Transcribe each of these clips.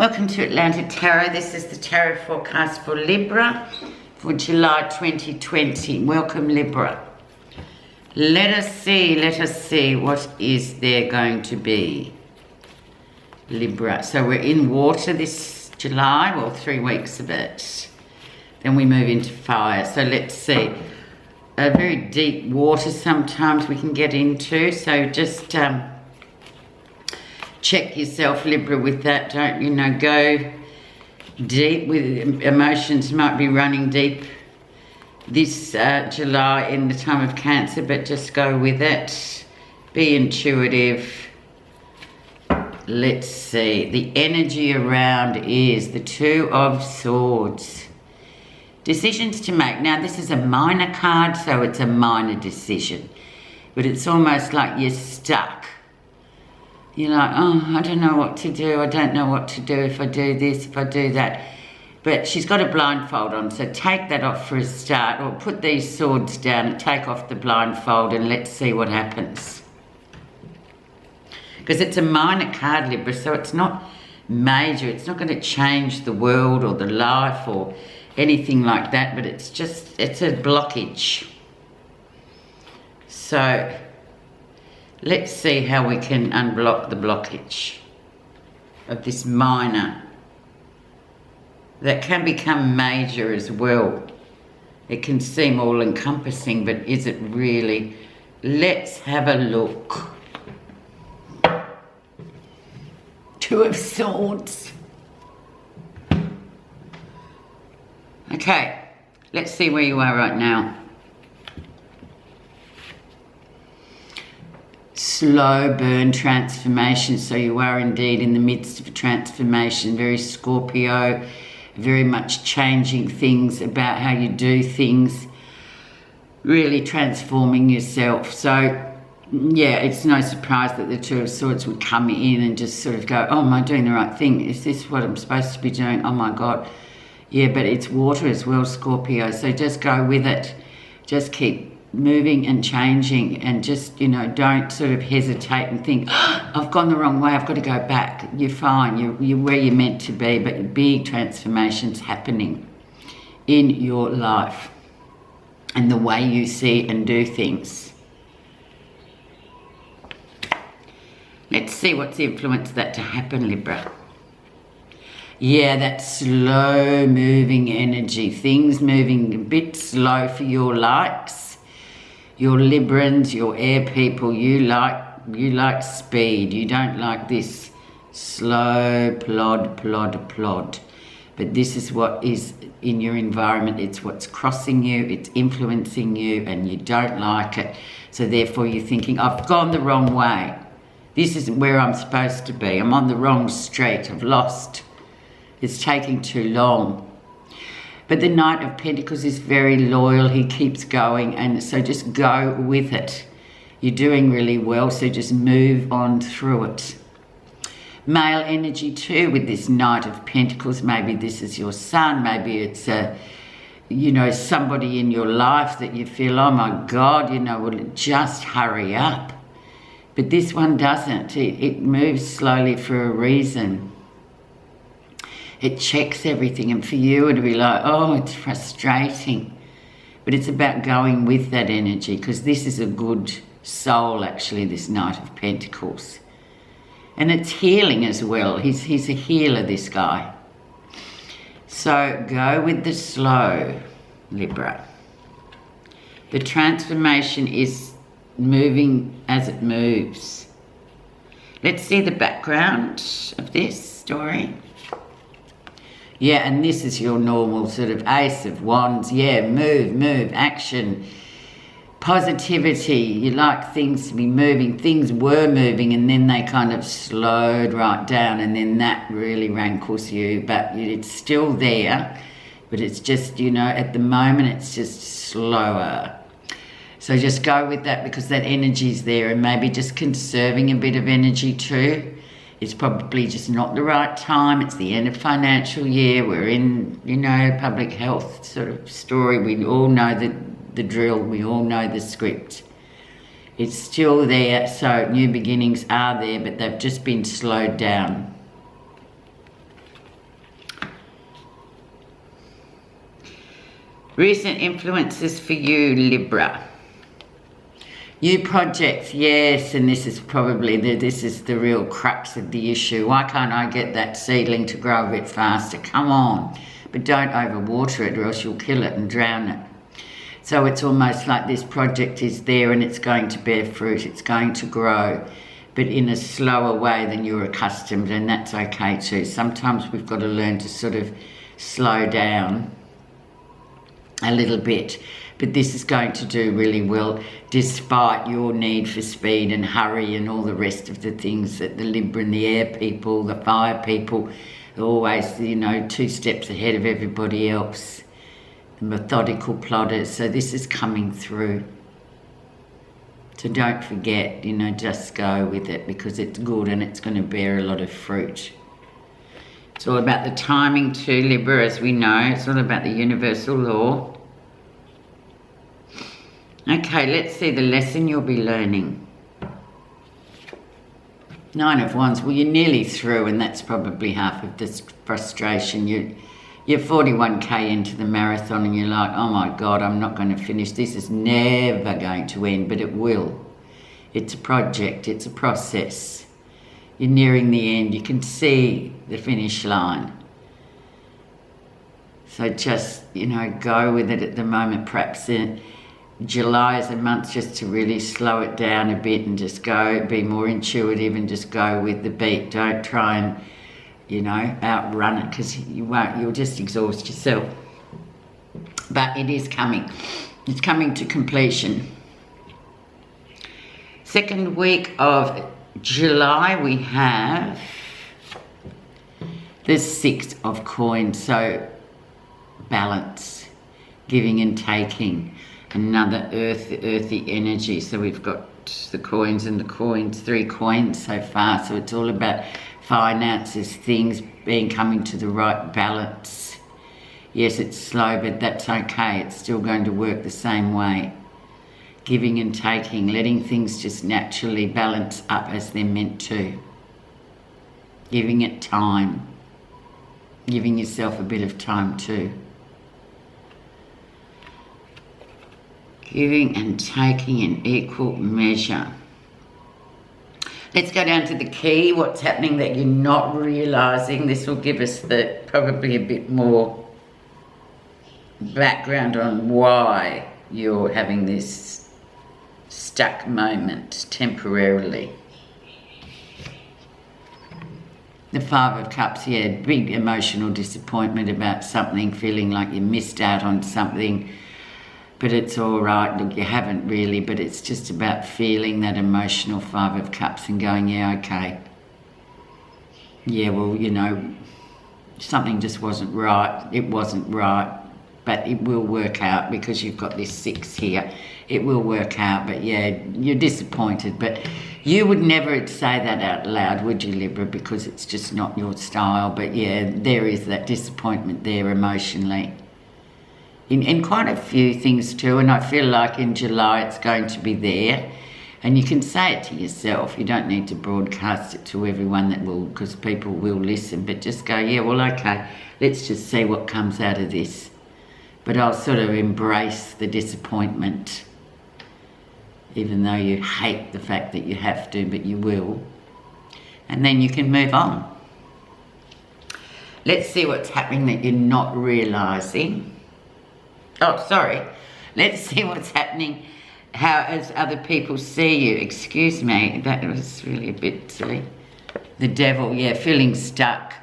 Welcome to Atlantic Tarot. This is the tarot forecast for Libra for July 2020. Welcome, Libra. Let us see what is there going to be. Libra. So we're in water this July, well, 3 weeks of it. Then we move into fire. So let's see. A very deep water sometimes we can get into. So just check yourself, Libra, with that. Don't, go deep with emotions. Might be running deep this July in the time of Cancer, but just go with it. Be intuitive. Let's see. The energy around is the Two of Swords. Decisions to make. Now, this is a minor card, so it's a minor decision. But it's almost like you're stuck. You're like, oh, I don't know what to do. I don't know what to do if I do this, if I do that. But she's got a blindfold on, so take that off for a start, or put these swords down and take off the blindfold and let's see what happens. Because it's a minor card, Libra, so it's not major. It's not going to change the world or the life or anything like that, but it's a blockage. So let's see how we can unblock the blockage of this minor that can become major as well. It can seem all-encompassing, but is it really? Let's have a look. Two of Swords. Okay, let's see where you are right now. Slow burn transformation. So you are indeed in the midst of a transformation, very Scorpio, very much changing things about how you do things, really transforming yourself. So yeah, it's no surprise that the Two of Swords would come in and just sort of go, oh, am I doing the right thing? Is this what I'm supposed to be doing? Oh my God. Yeah, but it's water as well, Scorpio. So just go with it. Just keep moving and changing, and just, don't sort of hesitate and think, oh, I've gone the wrong way, I've got to go back. You're fine, you're where you're meant to be, but big transformations happening in your life and the way you see and do things. Let's see what's influenced that to happen, Libra. Yeah, that slow moving energy, things moving a bit slow for your likes. Your Librans, your air people, you like speed. You don't like this slow plod. But this is what is in your environment. It's what's crossing you, it's influencing you, and you don't like it. So therefore you're thinking, I've gone the wrong way. This isn't where I'm supposed to be. I'm on the wrong street. I've lost. It's taking too long. But the Knight of Pentacles is very loyal. He keeps going, and so just go with it. You're doing really well, so just move on through it. Male energy too with this Knight of Pentacles. Maybe this is your son. Maybe it's somebody in your life that you feel, oh my God, will it just hurry up? But this one doesn't. It moves slowly for a reason. It checks everything, and for you it'll be like, oh, it's frustrating. But it's about going with that energy, because this is a good soul, actually, this Knight of Pentacles. And it's healing as well. He's a healer, this guy. So go with the slow, Libra. The transformation is moving as it moves. Let's see the background of this story. Yeah, and this is your normal sort of Ace of Wands. Yeah, move, action, positivity. You like things to be moving. Things were moving, and then they kind of slowed right down, and then that really rankles you. But it's still there, but it's just, at the moment it's just slower. So just go with that, because that energy's there, and maybe just conserving a bit of energy too. It's probably just not the right time. It's the end of financial year. We're in, public health sort of story. We all know the drill. We all know the script. It's still there, so new beginnings are there, but they've just been slowed down. Recent influences for you, Libra. New projects, yes, and this is probably this is the real crux of the issue. Why can't I get that seedling to grow a bit faster? Come on. But don't overwater it or else you'll kill it and drown it. So it's almost like this project is there and it's going to bear fruit. It's going to grow, but in a slower way than you're accustomed, and that's okay too. Sometimes we've got to learn to sort of slow down a little bit. But this is going to do really well despite your need for speed and hurry and all the rest of the things that the Libra and the air people, the fire people, are always, you know, 2 steps ahead of everybody else. The methodical plotters. So this is coming through. So don't forget, you know, just go with it because it's good and it's going to bear a lot of fruit. It's all about the timing too, Libra, as we know. It's all about the universal law. Okay, let's see the lesson you'll be learning. 9 of Wands. Well, you're nearly through, and that's probably half of this frustration. You're 41k into the marathon, and you're like, oh my God, I'm not going to finish. This is never going to end, but it will. It's a project. It's a process. You're nearing the end. You can see the finish line. So just, you know, go with it at the moment. Perhaps July is a month just to really slow it down a bit and just go, be more intuitive and just go with the beat. Don't try and, you know, outrun it because you won't. You'll just exhaust yourself. But it is coming. It's coming to completion. Second week of July we have the 6 of Coins. So balance, giving and taking. Another earthy energy. So we've got the coins and the coins, 3 coins so far. So it's all about finances, things coming to the right balance. Yes, it's slow, but that's okay. It's still going to work the same way. Giving and taking, letting things just naturally balance up as they're meant to. Giving it time. Giving yourself a bit of time too. Giving and taking in equal measure. Let's go down to the key. What's happening that you're not realising? This will give us probably a bit more background on why you're having this stuck moment temporarily. The 5 of Cups, yeah, big emotional disappointment about something, feeling like you missed out on something. But it's all right. Look, you haven't really, but it's just about feeling that emotional 5 of Cups and going, yeah, okay. Yeah, well, you know, something just wasn't right. It wasn't right, but it will work out because you've got this 6 here. It will work out, but yeah, you're disappointed. But you would never say that out loud, would you, Libra? Because it's just not your style. But yeah, there is that disappointment there emotionally. In quite a few things too, and I feel like in July it's going to be there, and you can say it to yourself. You don't need to broadcast it to everyone that will, because people will listen, but just go, yeah, well, okay, let's just see what comes out of this. But I'll sort of embrace the disappointment, even though you hate the fact that you have to, but you will, and then you can move on. Let's see what's happening that you're not realising. Oh, sorry. Let's see what's happening, how as other people see you. Excuse me, that was really a bit silly. The Devil, yeah, feeling stuck.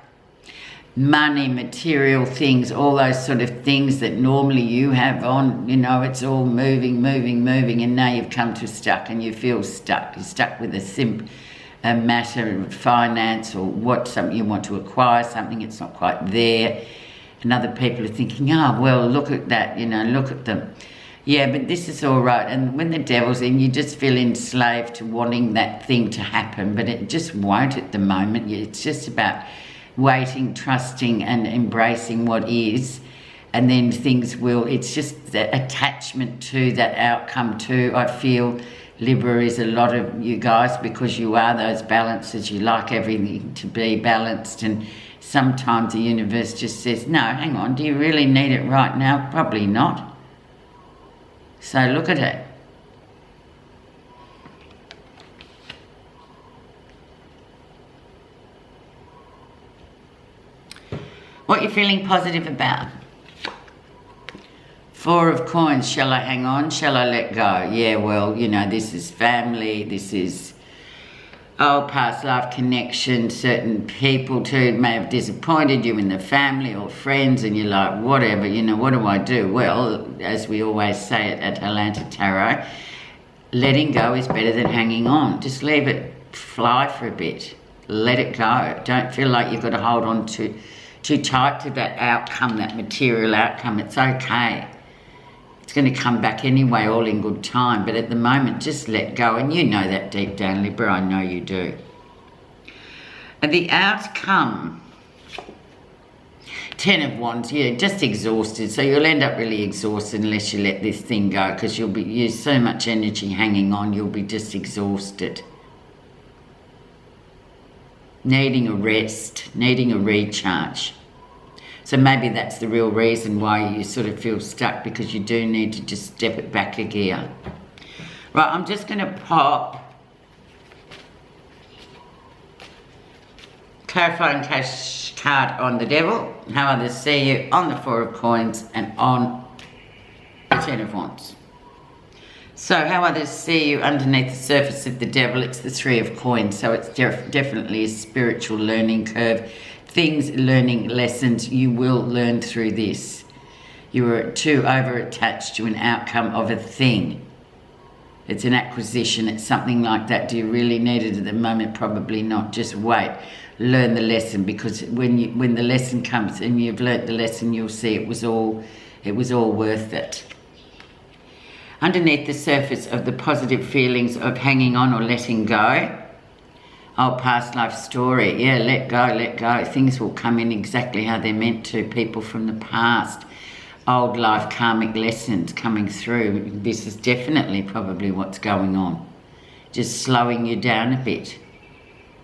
Money, material things, all those sort of things that normally you have on, you know, it's all moving, and now you've come to stuck and you feel stuck. You're stuck with a matter of finance or something you want to acquire, something it's not quite there. And other people are thinking, oh, well, look at that, you know, look at them. Yeah, but this is all right. And when the Devil's in, you just feel enslaved to wanting that thing to happen, but it just won't at the moment. It's just about waiting, trusting and embracing what is, and then things will, it's just the attachment to that outcome too. I feel Libra is a lot of you guys, because you are those balancers. You like everything to be balanced, and sometimes the universe just says, no, hang on, do you really need it right now? Probably not. So look at it. What you're feeling positive about? Four of Coins. Shall I hang on? Shall I let go? Yeah, well, you know, this is family. This is old past life connection. Certain people too may have disappointed you in the family or friends, and you're like, whatever, you know, what do I do? Well, as we always say at Atlanta Tarot, letting go is better than hanging on. Just leave it fly for a bit. Let it go. Don't feel like you've got to hold on too tight to that outcome, that material outcome. It's okay. It's going to come back anyway, all in good time. But at the moment, just let go. And you know that deep down, Libra. I know you do. And the outcome, 10 of Wands, yeah, just exhausted. So you'll end up really exhausted unless you let this thing go, because you'll be use so much energy hanging on, you'll be just exhausted. Needing a rest, needing a recharge. So maybe that's the real reason why you sort of feel stuck, because you do need to just step it back a gear. Right, I'm just going to pop clarifying cash card on the Devil, how others see you, on the Four of Coins, and on the 10 of Wands. So how others see you underneath the surface of the Devil, it's the Three of Coins. So it's definitely a spiritual learning curve. Things, learning lessons you will learn through this. You were too over-attached to an outcome of a thing. It's an acquisition, it's something like that. Do you really need it at the moment? Probably not. Just wait. Learn the lesson, because when the lesson comes and you've learnt the lesson, you'll see it was all worth it. Underneath the surface of the positive feelings of hanging on or letting go, oh, past life story, yeah, let go, let go. Things will come in exactly how they're meant to. People from the past, old life karmic lessons coming through. This is definitely probably what's going on. Just slowing you down a bit.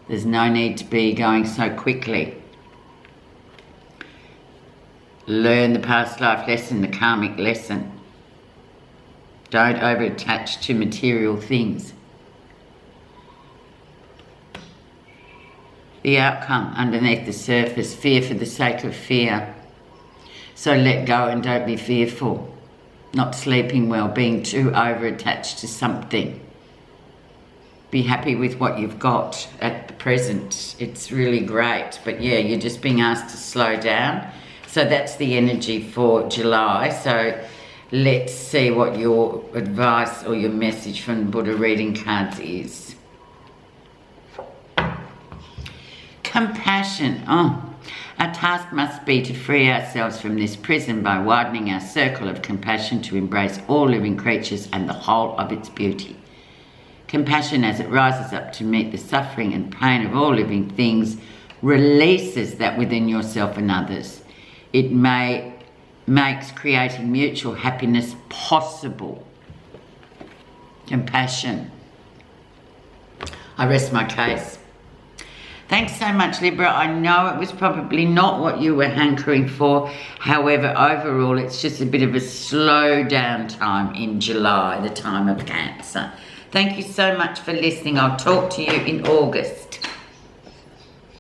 There's no need to be going so quickly. Learn the past life lesson, the karmic lesson. Don't over-attach to material things. The outcome underneath the surface, fear for the sake of fear. So let go and don't be fearful. Not sleeping well, being too over-attached to something. Be happy with what you've got at the present. It's really great. But yeah, you're just being asked to slow down. So that's the energy for July. So let's see what your advice or your message from the Buddha reading cards is. Compassion. Oh, our task must be to free ourselves from this prison by widening our circle of compassion to embrace all living creatures and the whole of its beauty. Compassion, as it rises up to meet the suffering and pain of all living things, releases that within yourself and others. It makes creating mutual happiness possible. Compassion. I rest my case. Thanks so much, Libra. I know it was probably not what you were hankering for. However, overall, it's just a bit of a slow down time in July, the time of Cancer. Thank you so much for listening. I'll talk to you in August.